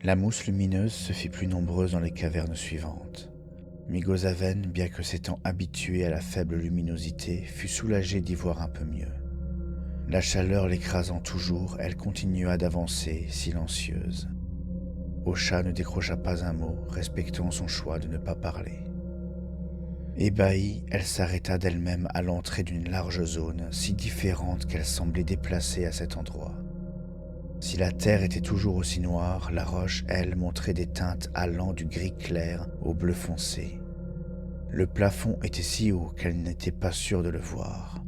La mousse lumineuse se fit plus nombreuse dans les cavernes suivantes. Migosaven, bien que s'étant habitué à la faible luminosité, fut soulagée d'y voir un peu mieux. La chaleur l'écrasant toujours, elle continua d'avancer, silencieuse. Osha ne décrocha pas un mot, respectant son choix de ne pas parler. Ébahie, elle s'arrêta d'elle-même à l'entrée d'une large zone, si différente qu'elle semblait déplacée à cet endroit. Si la terre était toujours aussi noire, la roche, elle, montrait des teintes allant du gris clair au bleu foncé. Le plafond était si haut qu'elle n'était pas sûre de le voir.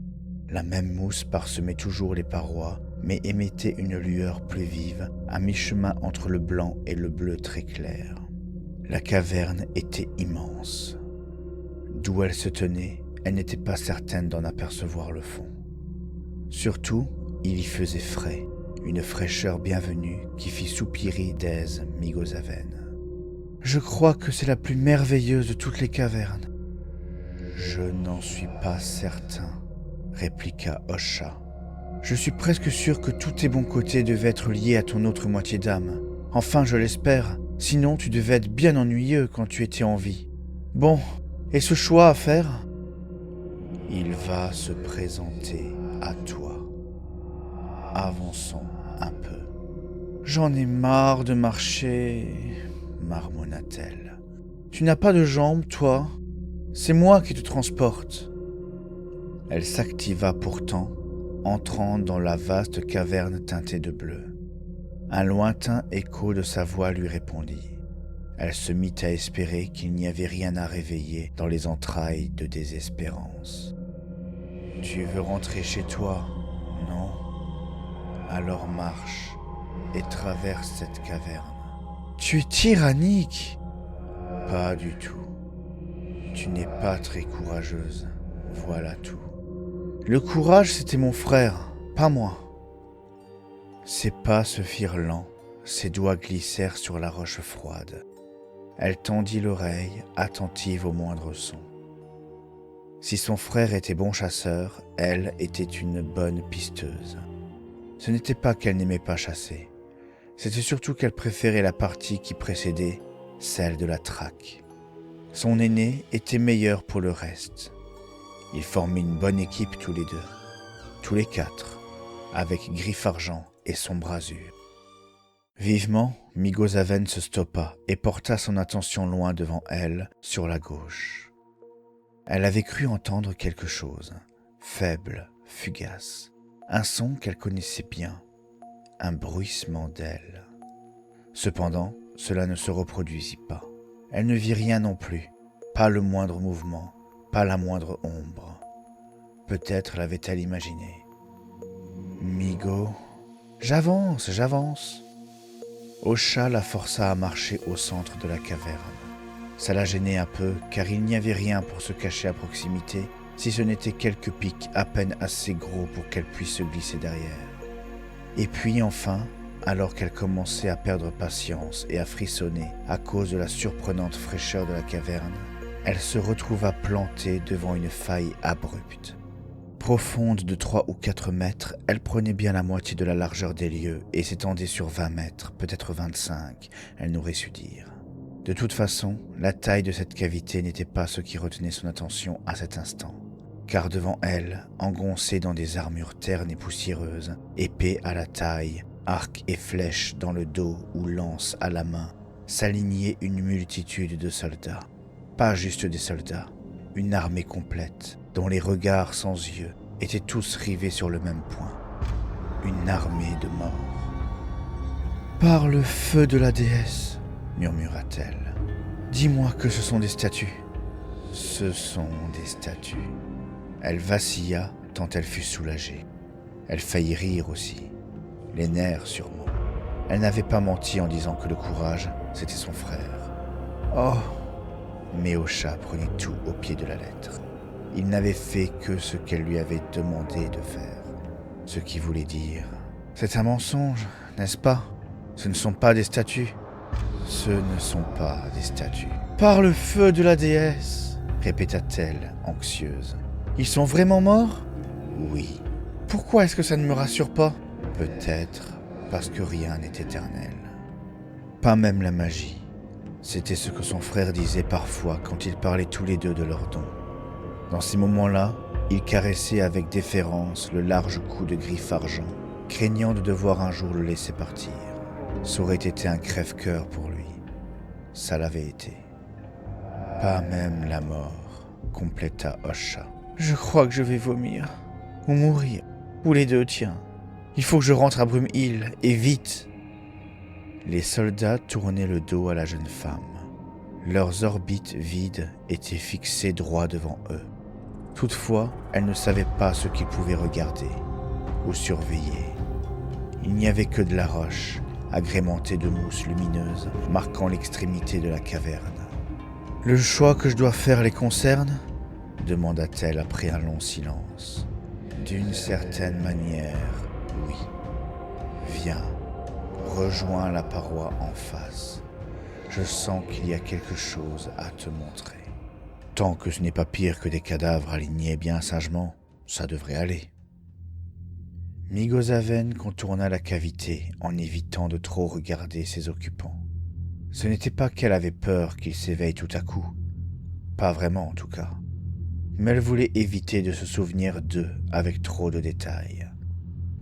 La même mousse parsemait toujours les parois, mais émettait une lueur plus vive, à mi-chemin entre le blanc et le bleu très clair. La caverne était immense. D'où elle se tenait, elle n'était pas certaine d'en apercevoir le fond. Surtout, il y faisait frais, une fraîcheur bienvenue qui fit soupirer d'aise Migosaven. « Je crois que c'est la plus merveilleuse de toutes les cavernes. »« Je n'en suis pas certain, » répliqua Osha. « Je suis presque sûr que tous tes bons côtés devaient être liés à ton autre moitié d'âme. Enfin, je l'espère, sinon tu devais être bien ennuyeux quand tu étais en vie. Bon, et ce choix à faire ? Il va se présenter à toi. Avançons un peu. J'en ai marre de marcher, marmonna-t-elle. Tu n'as pas de jambes, toi ? C'est moi qui te transporte. Elle s'activa pourtant, entrant dans la vaste caverne teintée de bleu. Un lointain écho de sa voix lui répondit. Elle se mit à espérer qu'il n'y avait rien à réveiller dans les entrailles de désespérance. « Tu veux rentrer chez toi, non ? Alors marche et traverse cette caverne. »« Tu es tyrannique !»« Pas du tout. Tu n'es pas très courageuse, voilà tout. » « Le courage, c'était mon frère, pas moi. » Ses pas se firent lents, ses doigts glissèrent sur la roche froide. Elle tendit l'oreille, attentive au moindre son. Si son frère était bon chasseur, elle était une bonne pisteuse. Ce n'était pas qu'elle n'aimait pas chasser, c'était surtout qu'elle préférait la partie qui précédait, celle de la traque. Son aîné était meilleur pour le reste. Ils formaient une bonne équipe tous les deux, tous les quatre, avec Griffe-Argent et Sombre Azur. Vivement, Migosaven se stoppa et porta son attention loin devant elle, sur la gauche. Elle avait cru entendre quelque chose, faible, fugace, un son qu'elle connaissait bien, un bruissement d'ailes. Cependant, cela ne se reproduisit pas. Elle ne vit rien non plus, pas le moindre mouvement, pas la moindre ombre. Peut-être l'avait-elle imaginé. « Migo, j'avance, j'avance !» Osha la força à marcher au centre de la caverne. Ça la gênait un peu, car il n'y avait rien pour se cacher à proximité, si ce n'était quelques pics à peine assez gros pour qu'elle puisse se glisser derrière. Et puis enfin, alors qu'elle commençait à perdre patience et à frissonner à cause de la surprenante fraîcheur de la caverne, elle se retrouva plantée devant une faille abrupte. Profonde de 3 ou 4 mètres, elle prenait bien la moitié de la largeur des lieux et s'étendait sur 20 mètres, peut-être 25, elle n'aurait su dire. De toute façon, la taille de cette cavité n'était pas ce qui retenait son attention à cet instant, car devant elle, engoncée dans des armures ternes et poussiéreuses, épée à la taille, arc et flèche dans le dos ou lance à la main, s'alignait une multitude de soldats. Pas juste des soldats, une armée complète, dont les regards sans yeux étaient tous rivés sur le même point. Une armée de morts. « Par le feu de la déesse, » murmura-t-elle, « dis-moi que ce sont des statues. » « Ce sont des statues. » Elle vacilla tant elle fut soulagée. Elle faillit rire aussi. Les nerfs sûrement. Elle n'avait pas menti en disant que le courage, c'était son frère. Oh ! Mais Osha prenait tout au pied de la lettre. Il n'avait fait que ce qu'elle lui avait demandé de faire. Ce qui voulait dire « C'est un mensonge, n'est-ce pas ? Ce ne sont pas des statues. » Ce ne sont pas des statues. « Par le feu de la déesse !» répéta-t-elle, anxieuse. « Ils sont vraiment morts ? » ?»« Oui. »« Pourquoi est-ce que ça ne me rassure pas ? » « Peut-être parce que rien n'est éternel. » Pas même la magie. C'était ce que son frère disait parfois quand ils parlaient tous les deux de leurs dons. Dans ces moments-là, il caressait avec déférence le large cou de griffe argent, craignant de devoir un jour le laisser partir. Ça aurait été un crève-cœur pour lui. Ça l'avait été. Pas même la mort, compléta Osha. Je crois que je vais vomir. Ou mourir. Ou les deux, tiens. Il faut que je rentre à Brumhill, et vite. Les soldats tournaient le dos à la jeune femme. Leurs orbites vides étaient fixées droit devant eux. Toutefois, elle ne savait pas ce qu'ils pouvaient regarder ou surveiller. Il n'y avait que de la roche, agrémentée de mousse lumineuse, marquant l'extrémité de la caverne. « Le choix que je dois faire les concerne ?» demanda-t-elle après un long silence. « D'une certaine manière, oui. Viens, rejoins la paroi en face. Je sens qu'il y a quelque chose à te montrer. Tant que ce n'est pas pire que des cadavres alignés bien sagement, ça devrait aller. » Migosaven contourna la cavité en évitant de trop regarder ses occupants. Ce n'était pas qu'elle avait peur qu'ils s'éveillent tout à coup. Pas vraiment en tout cas. Mais elle voulait éviter de se souvenir d'eux avec trop de détails.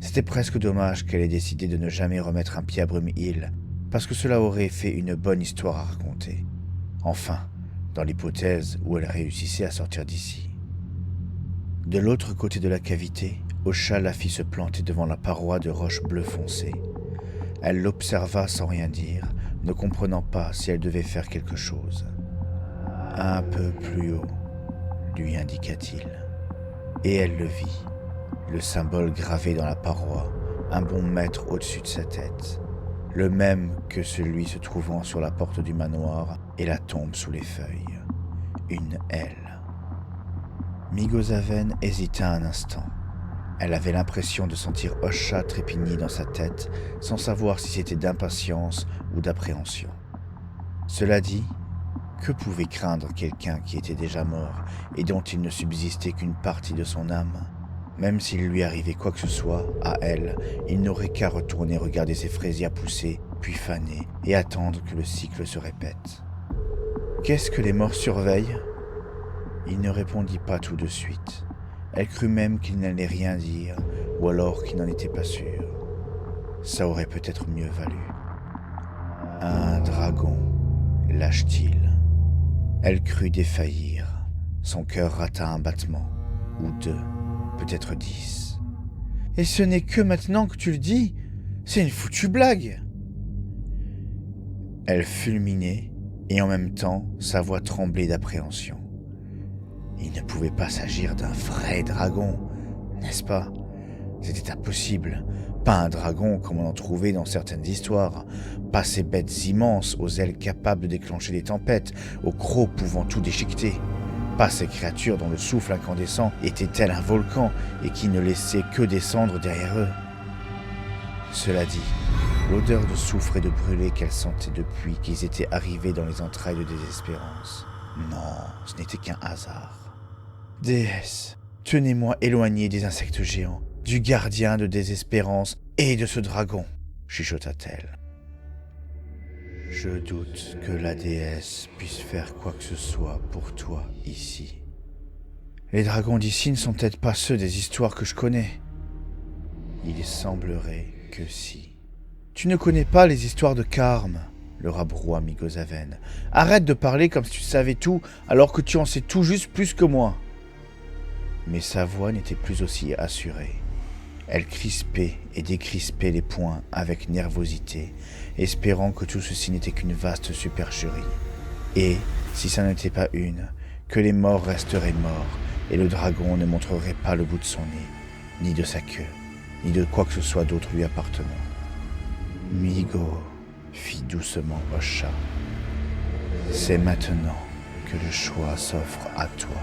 C'était presque dommage qu'elle ait décidé de ne jamais remettre un pied à Brumhill, parce que cela aurait fait une bonne histoire à raconter. Enfin, dans l'hypothèse où elle réussissait à sortir d'ici. De l'autre côté de la cavité, Osha la fit se planter devant la paroi de roche bleu foncé. Elle l'observa sans rien dire, ne comprenant pas si elle devait faire quelque chose. « Un peu plus haut », lui indiqua-t-il. Et elle le vit, le symbole gravé dans la paroi, un bon mètre au-dessus de sa tête, le même que celui se trouvant sur la porte du manoir et la tombe sous les feuilles. Une aile. Migosaven hésita un instant. Elle avait l'impression de sentir Osha trépigner dans sa tête, sans savoir si c'était d'impatience ou d'appréhension. Cela dit, que pouvait craindre quelqu'un qui était déjà mort et dont il ne subsistait qu'une partie de son âme ? Même s'il lui arrivait quoi que ce soit, à elle, il n'aurait qu'à retourner regarder ses fraisiers pousser, puis faner, et attendre que le cycle se répète. Qu'est-ce que les morts surveillent ? Il ne répondit pas tout de suite. Elle crut même qu'il n'allait rien dire, ou alors qu'il n'en était pas sûr. Ça aurait peut-être mieux valu. Un dragon, lâche-t-il. Elle crut défaillir. Son cœur rata un battement, ou deux, peut-être 10. Et ce n'est que maintenant que tu le dis ? C'est une foutue blague ! Elle fulminait, et en même temps, sa voix tremblait d'appréhension. Il ne pouvait pas s'agir d'un vrai dragon, n'est-ce pas ? C'était impossible. Pas un dragon comme on en trouvait dans certaines histoires. Pas ces bêtes immenses aux ailes capables de déclencher des tempêtes, aux crocs pouvant tout déchiqueter. Pas ces créatures dont le souffle incandescent était tel un volcan et qui ne laissait que descendre derrière eux. Cela dit, l'odeur de soufre et de brûlé qu'elle sentait depuis qu'ils étaient arrivés dans les entrailles de désespérance. Non, ce n'était qu'un hasard. Déesse, tenez-moi éloigné des insectes géants, du gardien de désespérance et de ce dragon, chuchota-t-elle. Je doute que la déesse puisse faire quoi que ce soit pour toi ici. Les dragons d'ici ne sont peut-être pas ceux des histoires que je connais. Il semblerait que si. Tu ne connais pas les histoires de Karm, le rabroua Migosaven. Arrête de parler comme si tu savais tout alors que tu en sais tout juste plus que moi. Mais sa voix n'était plus aussi assurée. Elle crispait et décrispait les poings avec nervosité, espérant que tout ceci n'était qu'une vaste supercherie. Et, si ça n'était pas une, que les morts resteraient morts, et le dragon ne montrerait pas le bout de son nez, ni de sa queue, ni de quoi que ce soit d'autre lui appartenant. « Migo », fit doucement Osha, « c'est maintenant que le choix s'offre à toi. »